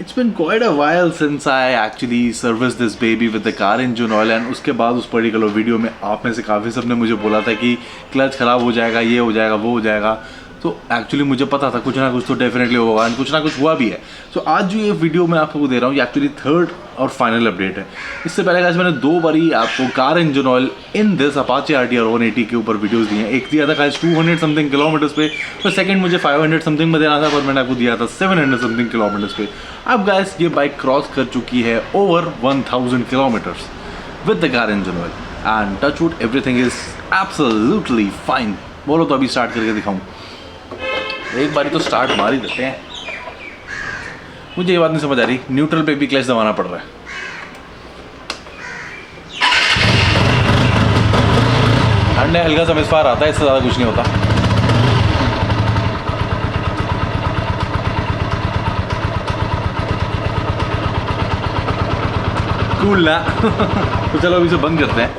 It's been quite a while since I actually serviced this baby with the car engine oil and उसके बाद उस particular video में आप में से काफ़ी सब ने मुझे बोला था कि क्लच ख़राब हो जाएगा, ये हो जाएगा, वो हो जाएगा। तो एक्चुअली मुझे पता था कुछ ना कुछ तो डेफिनेटली होगा एंड कुछ ना कुछ हुआ भी है। सो आज जो ये वीडियो मैं आपको दे रहा हूँ ये एक्चुअली थर्ड और फाइनल अपडेट है। इससे पहले गाइस मैंने 2 बारी आपको car engine oil in this Apache RTR 180 के ऊपर वीडियोस दिए हैं। एक दिया था गाइस 200 समथिंग किलोमीटर्स पे, तो सेकंड मुझे 500 समथिंग में देना था, पर मैंने आपको दिया था 700 समथिंग किलोमीटर्स पे। अब गाइस ये बाइक क्रॉस कर चुकी है over 1000 kilometres with the car engine oil and touch wood everything is absolutely fine. बोलो तो अभी स्टार्ट करके दिखाऊं। एक बारी तो स्टार्ट मार ही देते हैं। मुझे ये बात नहीं समझ आ रही, न्यूट्रल पे भी क्लच दबाना पड़ रहा है। ठंड है, हल्का सा मिसफायर आता है, इससे ज़्यादा कुछ नहीं होता। कूल ना। तो चलो अभी इसे बंद करते हैं।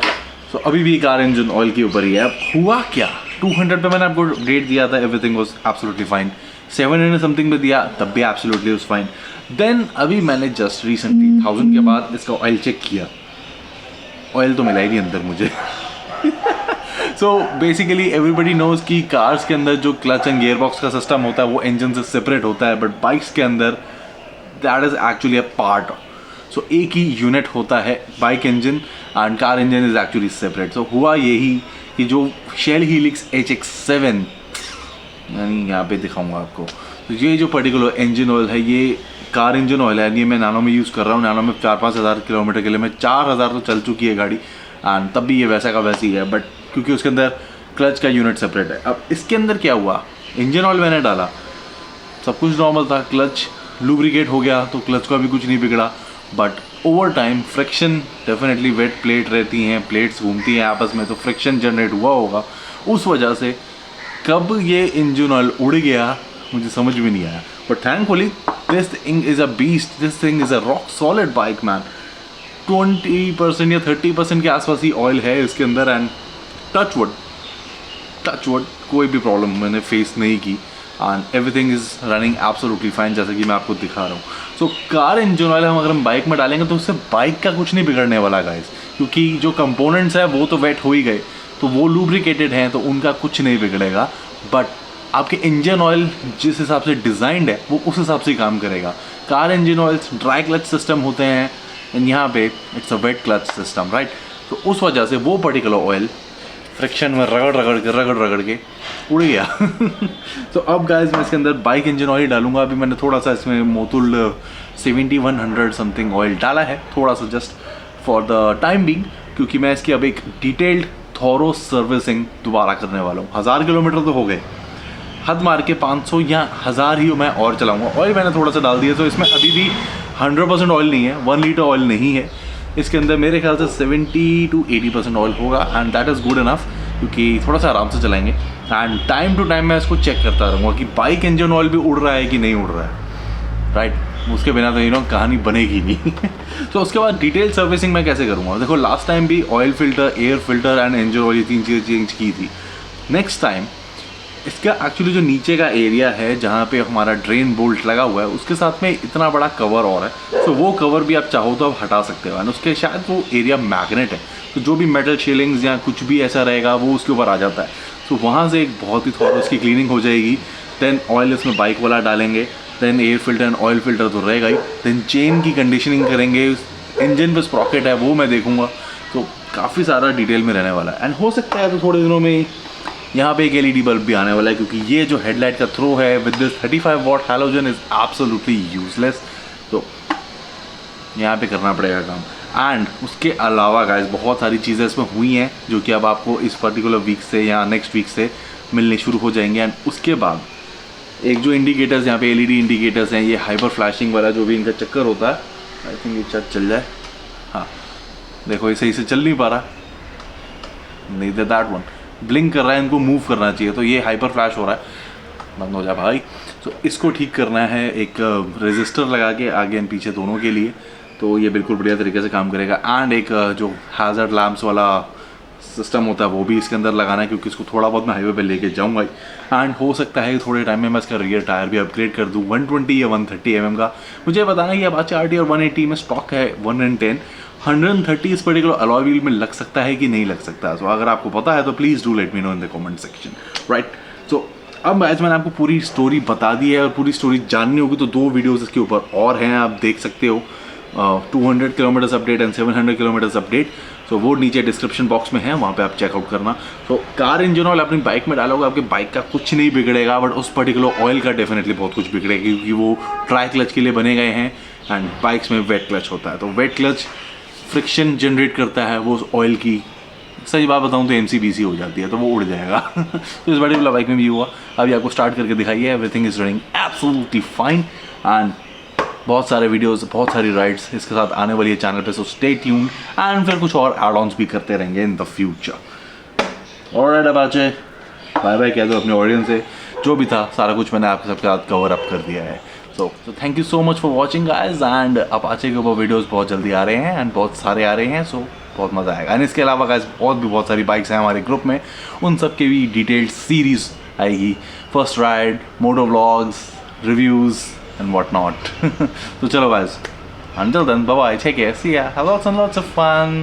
तो अभी भी कार इंजन ऑयल के ऊपर ही है। अब हुआ क्या, 200 पे मैंने आपको रेट दिया था, everything was absolutely fine. 700 something में दिया तब भी एब्सोल्युटली वाज फाइन। देन अभी मैंने जस्ट रिसेंटली 1000 के बाद इसका ऑयल चेक किया, ऑयल तो मिला ही नहीं अंदर मुझे। सो बेसिकली एवरीबडी नोज कि कार्स के अंदर जो क्लच एंड गियर बॉक्स का सिस्टम होता है वो इंजन से सेपरेट होता है, बट बाइक्स के अंदर that is actually a part. So एक ही यूनिट होता है bike engine and car engine is actually separate. So हुआ यही कि जो शेल हीलिक्स HX7 यानी यहाँ पे दिखाऊंगा आपको, तो ये जो पर्टिकुलर इंजन ऑयल है ये कार इंजन ऑयल है। ये मैं नैनो में यूज़ कर रहा हूँ। नैनो में 4-5 हज़ार किलोमीटर के लिए मैं 4000 तो चल चुकी है गाड़ी एंड तब भी ये वैसा का वैसी ही है, बट क्योंकि उसके अंदर क्लच का यूनिट सेपरेट है। अब इसके अंदर क्या हुआ, इंजन ऑयल मैंने डाला, सब कुछ नॉर्मल था, क्लच लुब्रिकेट हो गया तो क्लच का भी कुछ नहीं बिगड़ा, but over time friction definitely wet plate रहती हैं, प्लेट्स घूमती हैं आपस में, तो फ्रिक्शन जनरेट हुआ होगा। उस वजह से कब ये इंजन ऑयल उड़ गया मुझे समझ में नहीं आया, but thankfully this thing is a beast, this thing is a rock solid bike man. 20% या 30% के आसपास ही ऑयल है इसके अंदर एंड टच वुड कोई भी प्रॉब्लम मैंने फेस नहीं की and everything is running absolutely fine, जैसे कि मैं आपको दिखा रहा हूँ। सो कार इंजन ऑयल अगर हम बाइक में डालेंगे तो उससे बाइक का कुछ नहीं बिगड़ने वाला गाइस, क्योंकि जो कंपोनेंट्स है वो तो वेट हो ही गए, तो वो लुब्रिकेटेड हैं तो उनका कुछ नहीं बिगड़ेगा, बट आपके इंजन ऑयल जिस हिसाब से डिज़ाइंड है वो उस हिसाब से काम करेगा। Car engine oils dry clutch system होते हैं एंड यहाँ पे it's a wet clutch system, right. तो उस वजह से वो पर्टिकुलर ऑयल फ्रिक्शन में रगड़ के उड़ गया। तो अब गाइस मैं इसके अंदर बाइक इंजन ऑयल डालूंगा। अभी मैंने थोड़ा सा इसमें मोतुल 7100 समथिंग ऑयल डाला है, थोड़ा सा just for the time being, क्योंकि मैं इसकी अब एक डिटेल्ड थॉरो सर्विसिंग दोबारा करने वाला हूँ। 1000 किलोमीटर तो हो गए, हद मार के 500 या 1000 ही मैं और चलाऊँगा। ऑयल मैंने थोड़ा सा डाल दिया, तो इसमें अभी भी 100% ऑयल नहीं है, 1 लीटर ऑयल नहीं है इसके अंदर। मेरे ख्याल से 70 to 80% ऑयल होगा and that is good enough, क्योंकि थोड़ा सा आराम से चलाएंगे एंड टाइम टू टाइम मैं इसको चेक करता रहूँगा कि बाइक इंजन ऑयल भी उड़ रहा है कि नहीं उड़ रहा है, राइट। उसके बिना तो कहानी बनेगी नहीं। तो उसके बाद डिटेल सर्विसिंग मैं कैसे करूँगा, देखो लास्ट टाइम भी oil filter, air filter and engine oil ये 3 चीज़ें चेंज की थी। नेक्स्ट टाइम इसका एक्चुअली जो नीचे का एरिया है जहाँ पे हमारा ड्रेन बोल्ट लगा हुआ है उसके साथ में इतना बड़ा कवर और है, तो वो कवर भी आप चाहो तो आप हटा सकते हो एंड उसके शायद वो एरिया मैग्नेट है, तो जो भी मेटल शीलिंग्स या कुछ भी ऐसा रहेगा वो उसके ऊपर आ जाता है। तो वहाँ से एक बहुत ही थोड़ा उसकी क्लीनिंग हो जाएगी। देन ऑयल इसमें बाइक वाला डालेंगे, then air filter and oil filter तो रहेगा ही, देन चेन की कंडीशनिंग करेंगे, इंजन पे स्प्रॉकेट है वो मैं देखूँगा। तो काफ़ी सारा डिटेल में रहने वाला है एंड हो सकता है तो थोड़े दिनों में यहाँ पे एक LED बल्ब भी आने वाला है, क्योंकि ये जो हेडलाइट का थ्रो है with this 35 what halogen is absolutely useless, तो यहाँ पे करना पड़ेगा काम। एंड उसके अलावा गाइस बहुत सारी चीज़ें इसमें हुई हैं जो कि अब आपको इस पर्टिकुलर वीक से या नेक्स्ट वीक से मिलने शुरू हो जाएंगे। एंड उसके बाद एक जो इंडिकेटर्स यहाँ पे LED इंडिकेटर्स हैं, ये हाइपर फ्लैशिंग वाला जो भी इनका चक्कर होता है, आई थिंक ये शायद चल जाए। हाँ देखो ये सही से चल नहीं पा रहा, नहीं दे दैट वन ब्लिंक कर रहा है, इनको मूव करना चाहिए, तो ये हाइपर फ्लैश हो रहा है, बंद हो जा भाई। तो इसको ठीक करना है एक रेजिस्टर लगा के आगे एंड पीछे दोनों के लिए, तो ये बिल्कुल बढ़िया तरीके से काम करेगा। एंड एक जो हैज़र्ड लैम्प्स वाला सिस्टम होता है वो भी इसके अंदर लगाना है, क्योंकि इसको थोड़ा बहुत मैं हाईवे पे लेके जाऊंगा एंड हो सकता है कि थोड़े टाइम में मैं इसका रियर टायर भी अपग्रेड कर दूँ 120 या 130 mm का। मुझे बताना कि अपाचे RT और 180 में स्टॉक है 110, 130 इस पर्टिकुलर अलॉय व्हील में लग सकता है कि नहीं लग सकता। सो अगर आपको पता है तो please do let me know in the comment section, right. So अब आज मैंने आपको पूरी स्टोरी बता दी है और पूरी स्टोरी जाननी होगी तो 2 वीडियोज़ इसके ऊपर और हैं, आप देख सकते हो, 200 kilometres update and 700 kilometres update. So वो नीचे डिस्क्रिप्शन बॉक्स में है, वहाँ पे आप चेकआउट करना। तो कार इंजन ऑयल अपनी बाइक में डालोगे, आपके बाइक का कुछ नहीं बिगड़ेगा, बट उस पर्टिकुलर ऑयल का डेफिनेटली बहुत कुछ बिगड़ेगा, क्योंकि वो ट्राई क्लच के लिए बने गए हैं एंड बाइक्स में वेट क्लच होता है। तो वेट क्लच फ्रिक्शन जनरेट करता है वो ऑयल की, सही बात बताऊँ तो MCBC हो जाती है, तो वो उड़ जाएगा। तो इस पर्टिकुलर बाइक में भी हुआ। अभी आपको स्टार्ट करके दिखाइए, everything is running absolutely fine and बहुत सारे वीडियोस, बहुत सारी राइड्स इसके साथ आने वाली है चैनल पे। सो स्टे ट्यून्ड एंड फिर कुछ और एड ऑन्स भी करते रहेंगे in the future. Alright Apache, bye bye कह दो अपने ऑडियंस से। जो भी था सारा कुछ मैंने आपके सबके साथ कवर अप कर दिया है। So thank you so much for watching guys and Apache के ऊपर वीडियोज़ बहुत जल्दी आ रहे हैं एंड बहुत सारे आ रहे हैं। सो बहुत मज़ा आएगा एंड इसके अलावा गाइज बहुत सारी बाइक्स हैं हमारे ग्रुप में, उन सब के भी डिटेल्ड सीरीज़ आएगी, first ride, moto vlogs, reviews and whatnot. So chalo guys, until then, bye bye, take care, see ya, have lots and lots of fun.